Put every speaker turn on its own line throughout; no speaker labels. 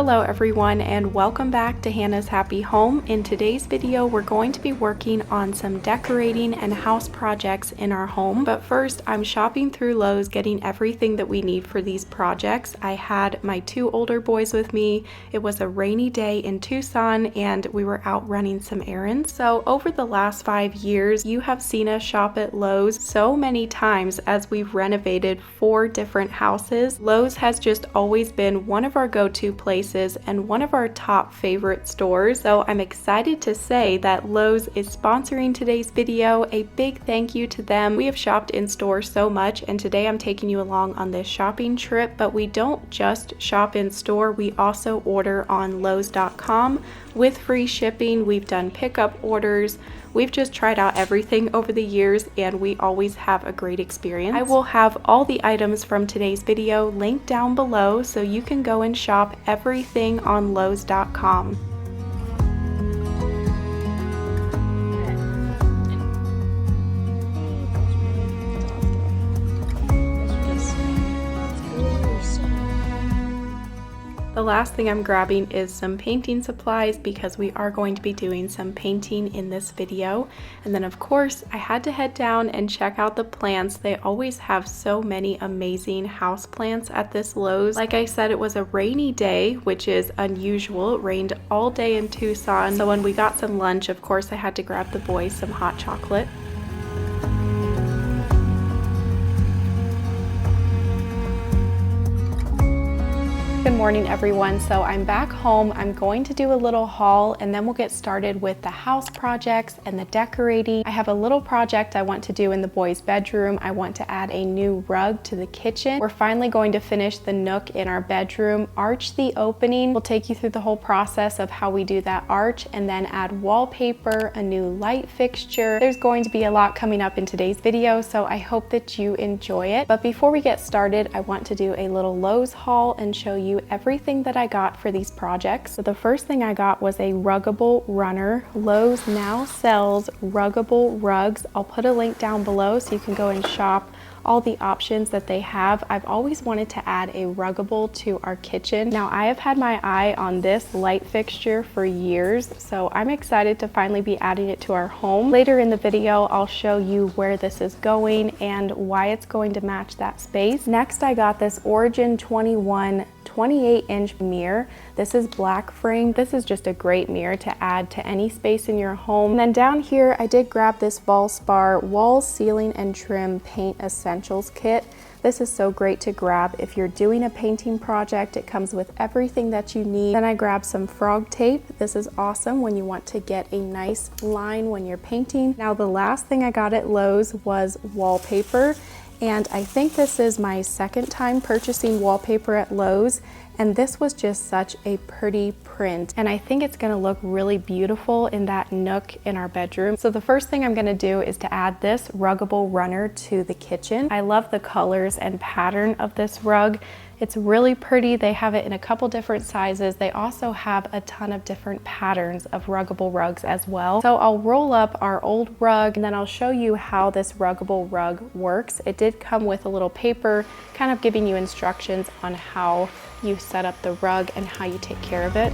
Hello everyone and welcome back to Hannah's Happy Home. In today's video we're going to be working on some decorating and house projects in our home. But first I'm shopping through Lowe's getting everything that we need for these projects. I had my two older boys with me. It was a rainy day in Tucson and we were out running some errands. So over the last 5 years you have seen us shop at Lowe's so many times as we've renovated 4 different houses. Lowe's has just always been one of our go-to places and one of our top favorite stores. So I'm excited to say that Lowe's is sponsoring today's video. A big thank you to them. We have shopped in store so much and today I'm taking you along on this shopping trip, but we don't just shop in store, we also order on Lowes.com with free shipping. We've done pickup orders. We've just tried out everything over the years and we always have a great experience. I will have all the items from today's video linked down below so you can go and shop everything on Lowes.com. The last thing I'm grabbing is some painting supplies because we are going to be doing some painting in this video. And then of course I had to head down and check out the plants. They always have so many amazing house plants at this Lowe's. Like I said, it was a rainy day, which is unusual. It rained all day in Tucson. So when we got some lunch, of course I had to grab the boys some hot chocolate. Good morning everyone. So I'm back home. I'm going to do a little haul and then we'll get started with the house projects and the decorating. I have a little project I want to do in the boys' bedroom. I want to add a new rug to the kitchen. We're finally going to finish the nook in our bedroom, arch the opening. We'll take you through the whole process of how we do that arch and then add wallpaper, a new light fixture. There's going to be a lot coming up in today's video, so I hope that you enjoy it. But before we get started, I want to do a little Lowe's haul and show you everything that I got for these projects. So the first thing I got was a ruggable runner. Lowe's now sells ruggable rugs. I'll put a link down below so you can go and shop all the options that they have. I've always wanted to add a ruggable to our kitchen. Now I have had my eye on this light fixture for years, so I'm excited to finally be adding it to our home. Later in the video, I'll show you where this is going and why it's going to match that space. Next, I got this Origin 21 28-inch mirror. This is black frame. This is just a great mirror to add to any space in your home. And then down here, I did grab this Valspar Wall, Ceiling, and Trim Paint Essentials Kit. This is so great to grab if you're doing a painting project. It comes with everything that you need. Then I grabbed some frog tape. This is awesome when you want to get a nice line when you're painting. Now the last thing I got at Lowe's was wallpaper. And I think this is my second time purchasing wallpaper at Lowe's, and this was just such a pretty print. And I think it's gonna look really beautiful in that nook in our bedroom. So the first thing I'm gonna do is to add this ruggable runner to the kitchen. I love the colors and pattern of this rug. It's really pretty. They have it in a couple different sizes. They also have a ton of different patterns of ruggable rugs as well. So I'll roll up our old rug and then I'll show you how this ruggable rug works. It did come with a little paper kind of giving you instructions on how you set up the rug and how you take care of it.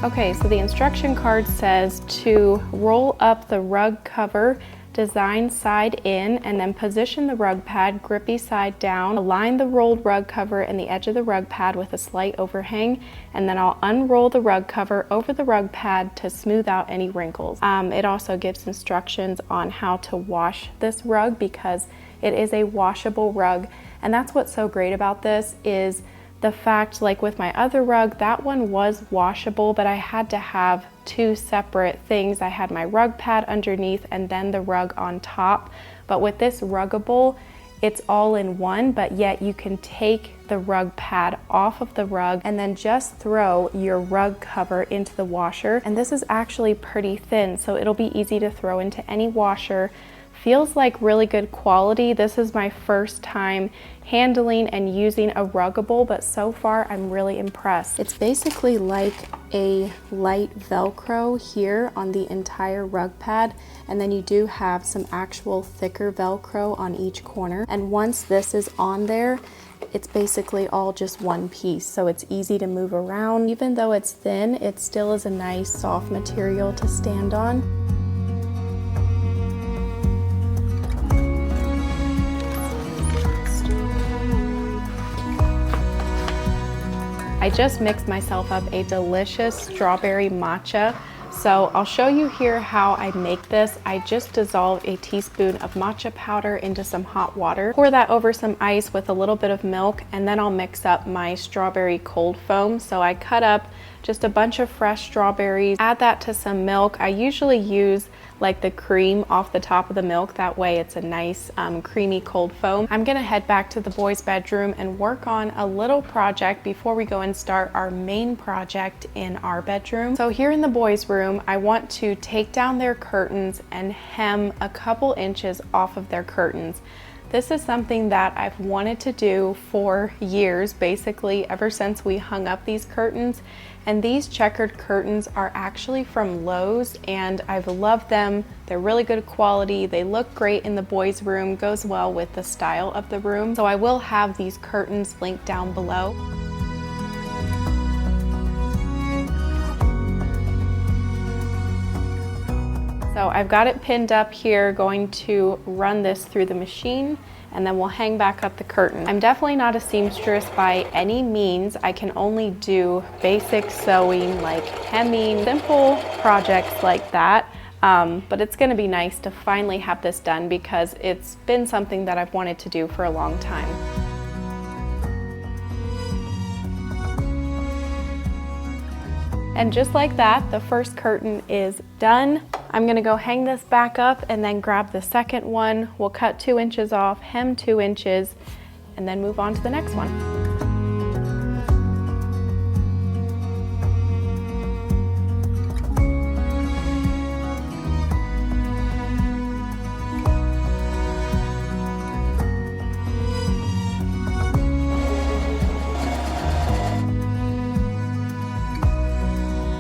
Okay, so the instruction card says to roll up the rug cover, design side in, and then position the rug pad grippy side down. Align the rolled rug cover and the edge of the rug pad with a slight overhang, and then I'll unroll the rug cover over the rug pad to smooth out any wrinkles. It also gives instructions on how to wash this rug because it is a washable rug, and that's what's so great about this is the fact, like with my other rug, that one was washable, but I had to have 2 separate things. I had my rug pad underneath and then the rug on top. But with this ruggable, it's all in one, but yet you can take the rug pad off of the rug and then just throw your rug cover into the washer. And this is actually pretty thin, so it'll be easy to throw into any washer. Feels like really good quality. This is my first time handling and using a ruggable, but so far I'm really impressed. It's basically like a light Velcro here on the entire rug pad, and then you do have some actual thicker Velcro on each corner. And once this is on there, it's basically all just one piece, so it's easy to move around. Even though it's thin, it still is a nice soft material to stand on. I just mixed myself up a delicious strawberry matcha. So I'll show you here how I make this. I just dissolve a teaspoon of matcha powder into some hot water, pour that over some ice with a little bit of milk, and then I'll mix up my strawberry cold foam. So I cut up just a bunch of fresh strawberries, add that to some milk. I usually use like the cream off the top of the milk, that way it's a nice creamy cold foam. I'm gonna head back to the boys' bedroom and work on a little project before we go and start our main project in our bedroom. So here in the boys' room, I want to take down their curtains and hem a couple inches off of their curtains. This is something that I've wanted to do for years, basically ever since we hung up these curtains. And these checkered curtains are actually from Lowe's, and I've loved them. They're really good quality. They look great in the boys' room, goes well with the style of the room. So I will have these curtains linked down below. So I've got it pinned up here, going to run this through the machine, and then we'll hang back up the curtain. I'm definitely not a seamstress by any means. I can only do basic sewing like hemming, simple projects like that. But it's gonna be nice to finally have this done because it's been something that I've wanted to do for a long time. And just like that, the first curtain is done. I'm gonna go hang this back up and then grab the second one. We'll cut 2 inches off, hem 2 inches, and then move on to the next one.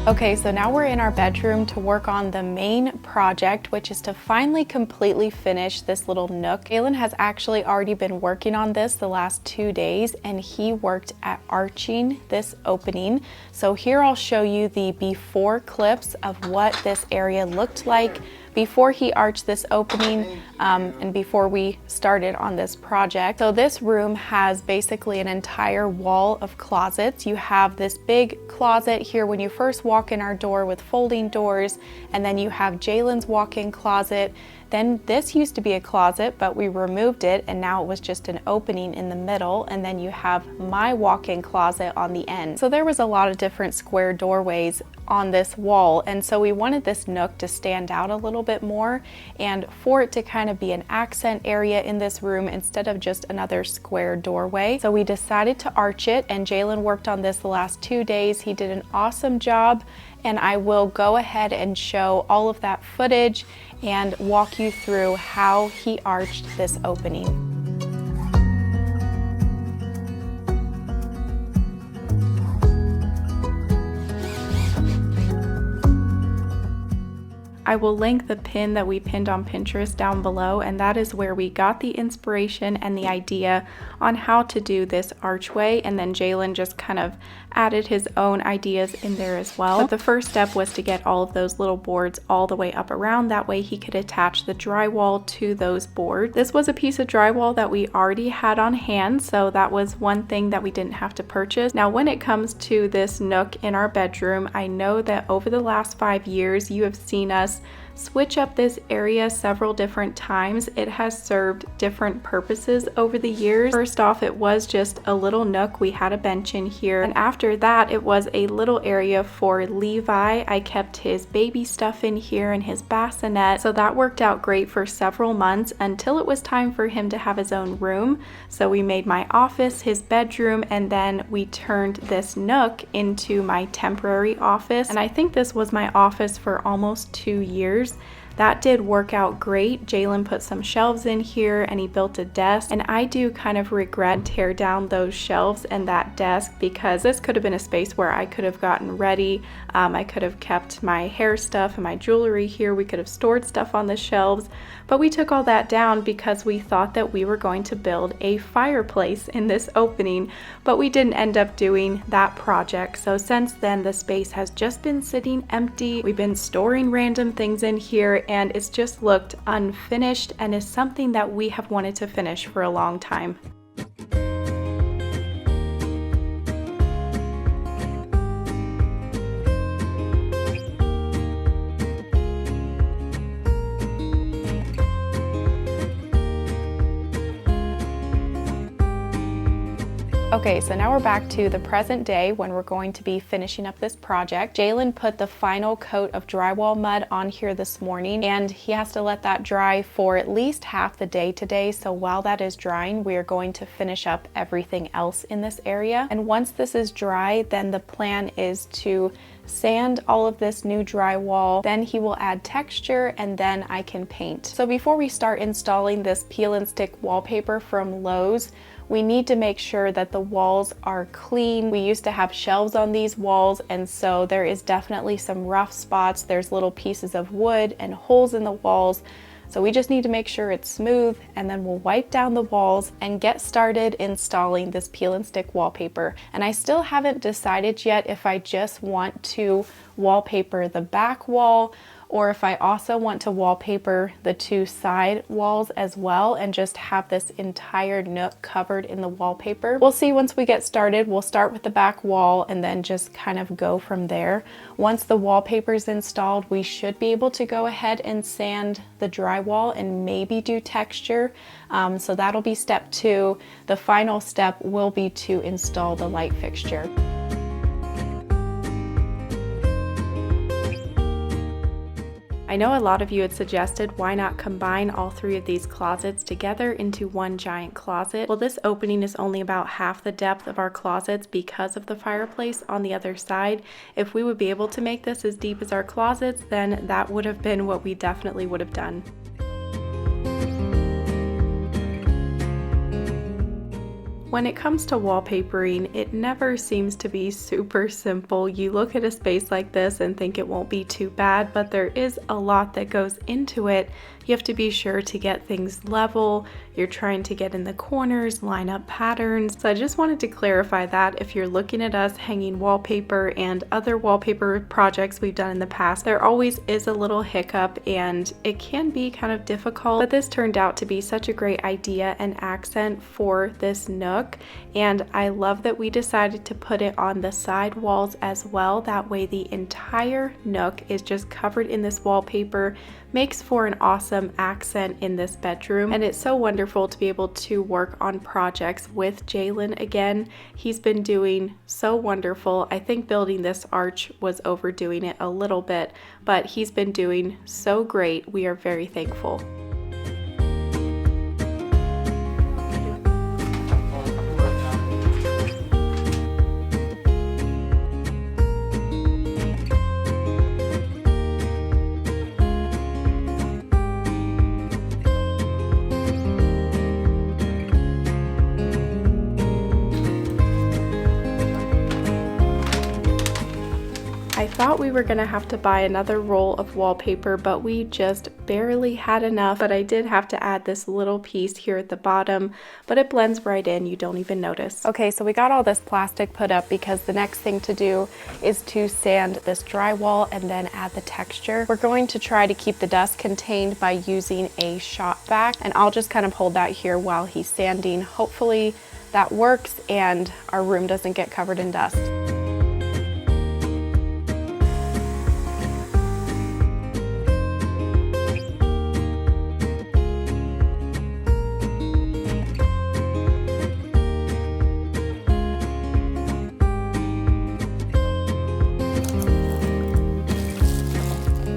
Okay, so now we're in our bedroom to work on the main project, which is to finally completely finish this little nook. Galen has actually already been working on this the last 2 days, and he worked at arching this opening. So here I'll show you the before clips of what this area looked like before he arched this opening and before we started on this project. So this room has basically an entire wall of closets. You have this big closet here when you first walk in our door with folding doors, and then you have Jalen's walk-in closet. Then this used to be a closet, but we removed it, and now it was just an opening in the middle. And then you have my walk-in closet on the end. So there was a lot of different square doorways on this wall, and so we wanted this nook to stand out a little bit more and for it to kind of be an accent area in this room instead of just another square doorway. So we decided to arch it, and Jalen worked on this the last 2 days. He did an awesome job, and I will go ahead and show all of that footage and walk you through how he arched this opening. I will link the pin that we pinned on Pinterest down below, and that is where we got the inspiration and the idea on how to do this archway, and then Jalen just kind of added his own ideas in there as well. But the first step was to get all of those little boards all the way up around, that way he could attach the drywall to those boards. This was a piece of drywall that we already had on hand, so that was one thing that we didn't have to purchase. Now when it comes to this nook in our bedroom, I know that over the last 5 years you have seen us switch up this area several different times. It has served different purposes over the years. First off, it was just a little nook. We had a bench in here, and after that it was a little area for Levi. I kept his baby stuff in here and his bassinet, so that worked out great for several months until it was time for him to have his own room. So we made my office his bedroom, and then we turned this nook into my temporary office, and I think this was my office for almost 2 years. That did work out great. Jalen put some shelves in here and he built a desk, and I do kind of regret tear down those shelves and that desk because this could have been a space where I could have gotten ready. I could have kept my hair stuff and my jewelry here. We could have stored stuff on the shelves, but we took all that down because we thought that we were going to build a fireplace in this opening, but we didn't end up doing that project. So since then, the space has just been sitting empty. We've been storing random things in here, and it's just looked unfinished and is something that we have wanted to finish for a long time. Okay, so now we're back to the present day when we're going to be finishing up this project. Jalen put the final coat of drywall mud on here this morning, and he has to let that dry for at least half the day today. So while that is drying, we are going to finish up everything else in this area. And once this is dry, then the plan is to sand all of this new drywall, then he will add texture, and then I can paint. So before we start installing this peel and stick wallpaper from Lowe's, we need to make sure that the walls are clean. We used to have shelves on these walls, and so there is definitely some rough spots. There's little pieces of wood and holes in the walls. So we just need to make sure it's smooth, and then we'll wipe down the walls and get started installing this peel and stick wallpaper. And I still haven't decided yet if I just want to wallpaper the back wall or if I also want to wallpaper the two side walls as well and just have this entire nook covered in the wallpaper. We'll see once we get started. We'll start with the back wall and then just kind of go from there. Once the wallpaper is installed, we should be able to go ahead and sand the drywall and maybe do texture. So that'll be step 2. The final step will be to install the light fixture. I know a lot of you had suggested why not combine all 3 of these closets together into one giant closet. Well, this opening is only about half the depth of our closets because of the fireplace on the other side. If we would be able to make this as deep as our closets, then that would have been what we definitely would have done. When it comes to wallpapering, it never seems to be super simple. You look at a space like this and think it won't be too bad, but there is a lot that goes into it. You have to be sure to get things level. You're trying to get in the corners, line up patterns. So I just wanted to clarify that if you're looking at us hanging wallpaper and other wallpaper projects we've done in the past, there always is a little hiccup and it can be kind of difficult, but this turned out to be such a great idea and accent for this nook. And I love that we decided to put it on the side walls as well. That way the entire nook is just covered in this wallpaper. Makes for an awesome accent in this bedroom, and it's so wonderful to be able to work on projects with Jalen again. He's been doing so wonderful. I think building this arch was overdoing it a little bit, but he's been doing so great. We are very thankful. I thought we were gonna have to buy another roll of wallpaper, but we just barely had enough. But I did have to add this little piece here at the bottom, but it blends right in, you don't even notice. Okay, so we got all this plastic put up because the next thing to do is to sand this drywall and then add the texture. We're going to try to keep the dust contained by using a shop vac, and I'll just kind of hold that here while he's sanding. Hopefully that works and our room doesn't get covered in dust.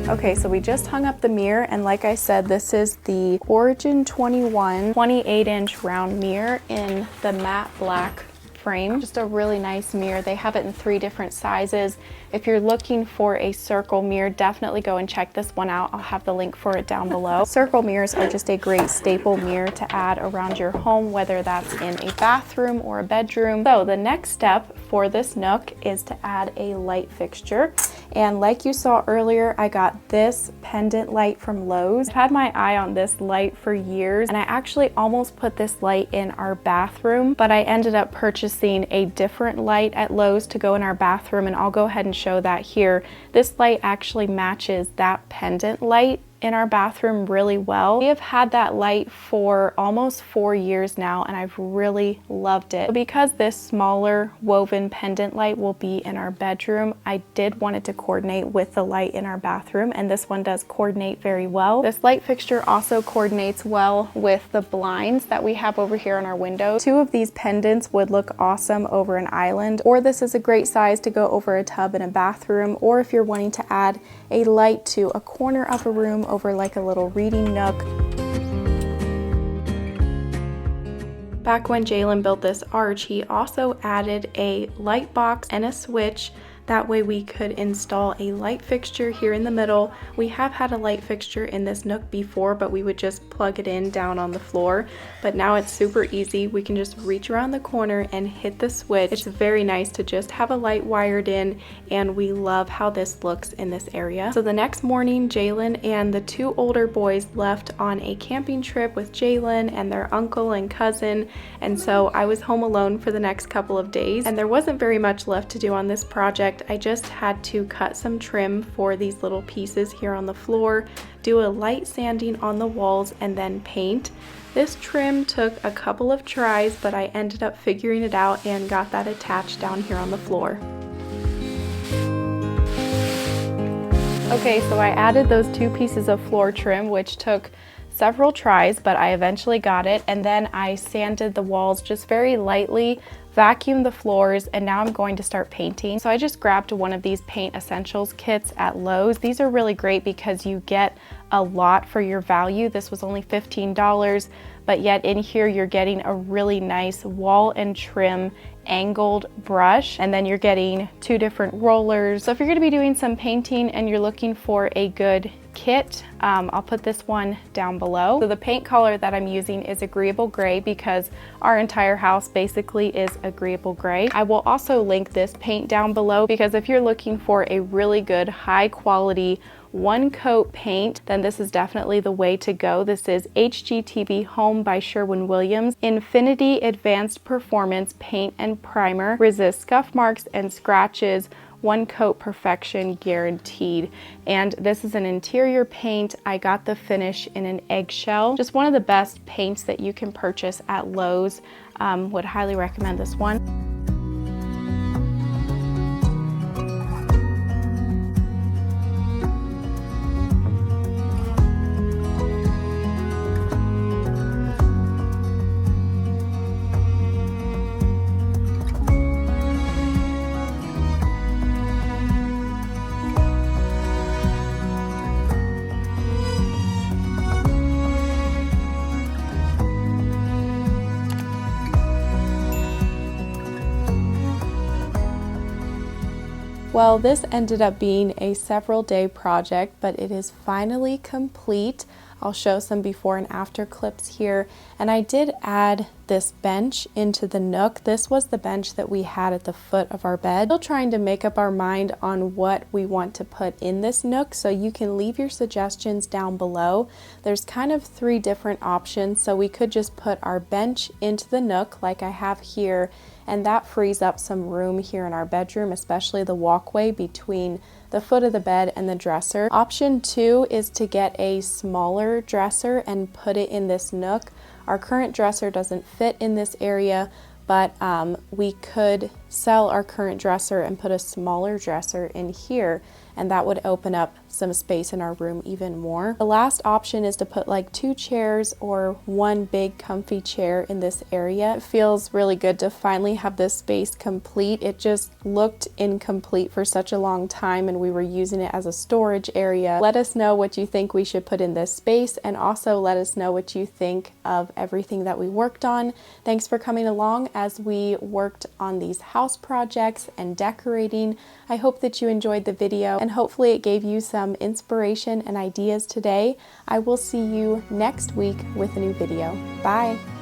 Okay, so we just hung up the mirror, and like I said, this is the Origin 21 28-inch round mirror in the matte black frame. Just a really nice mirror. They have it in 3 different sizes. If you're looking for a circle mirror, definitely go and check this one out. I'll have the link for it down below. Circle mirrors are just a great staple mirror to add around your home, whether that's in a bathroom or a bedroom. So the next step for this nook is to add a light fixture. And like you saw earlier, I got this pendant light from Lowe's. I've had my eye on this light for years, and I actually almost put this light in our bathroom, but I ended up purchasing a different light at Lowe's to go in our bathroom, and I'll go ahead and show that here. This light actually matches that pendant light in our bathroom really well. We have had that light for almost 4 years now, and I've really loved it. Because this smaller woven pendant light will be in our bedroom, I did want it to coordinate with the light in our bathroom, and this one does coordinate very well. This light fixture also coordinates well with the blinds that we have over here on our window. 2 of these pendants would look awesome over an island, or this is a great size to go over a tub in a bathroom, or if you're wanting to add a light to a corner of a room over like a little reading nook. Back when Jalen built this arch, he also added a light box and a switch. That way we could install a light fixture here in the middle. We have had a light fixture in this nook before, but we would just plug it in down on the floor. But now it's super easy. We can just reach around the corner and hit the switch. It's very nice to just have a light wired in, and we love how this looks in this area. So the next morning, Jalen and the 2 older boys left on a camping trip with Jalen and their uncle and cousin, and so I was home alone for the next couple of days, and there wasn't very much left to do on this project. I just had to cut some trim for these little pieces here on the floor, do a light sanding on the walls, and then paint. This trim took a couple of tries, but I ended up figuring it out and got that attached down here on the floor. Okay, so I added those 2 pieces of floor trim, which took several tries, but I eventually got it, and then I sanded the walls just very lightly, vacuumed the floors, and now I'm going to start painting. So I just grabbed one of these paint essentials kits at Lowe's. These are really great because you get a lot for your value. This was only $15, but yet in here you're getting a really nice wall and trim angled brush, and then you're getting 2 different rollers. So if you're going to be doing some painting and you're looking for a good kit, I'll put this one down below. So the paint color that I'm using is agreeable gray because our entire house basically is agreeable gray. I will also link this paint down below because if you're looking for a really good high quality 1-coat paint, then this is definitely the way to go. This is HGTV Home by Sherwin-Williams Infinity Advanced Performance Paint and Primer. Resists scuff marks and scratches. 1-coat perfection guaranteed. And this is an interior paint. I got the finish in an eggshell. Just one of the best paints that you can purchase at Lowe's. Would highly recommend this one. Well, this ended up being a several-day project, but it is finally complete. I'll show some before and after clips here. And I did add this bench into the nook. This was the bench that we had at the foot of our bed. Still trying to make up our mind on what we want to put in this nook, so you can leave your suggestions down below. There's kind of 3 different options, so we could just put our bench into the nook like I have here, and that frees up some room here in our bedroom, especially the walkway between the foot of the bed and the dresser. Option 2 is to get a smaller dresser and put it in this nook. Our current dresser doesn't fit in this area, but we could sell our current dresser and put a smaller dresser in here, and that would open up some space in our room even more. The last option is to put like 2 chairs or one big comfy chair in this area. It feels really good to finally have this space complete. It just looked incomplete for such a long time and we were using it as a storage area. Let us know what you think we should put in this space, and also let us know what you think of everything that we worked on. Thanks for coming along as we worked on these house projects and decorating. I hope that you enjoyed the video and hopefully it gave you some inspiration and ideas today. I will see you next week with a new video. Bye!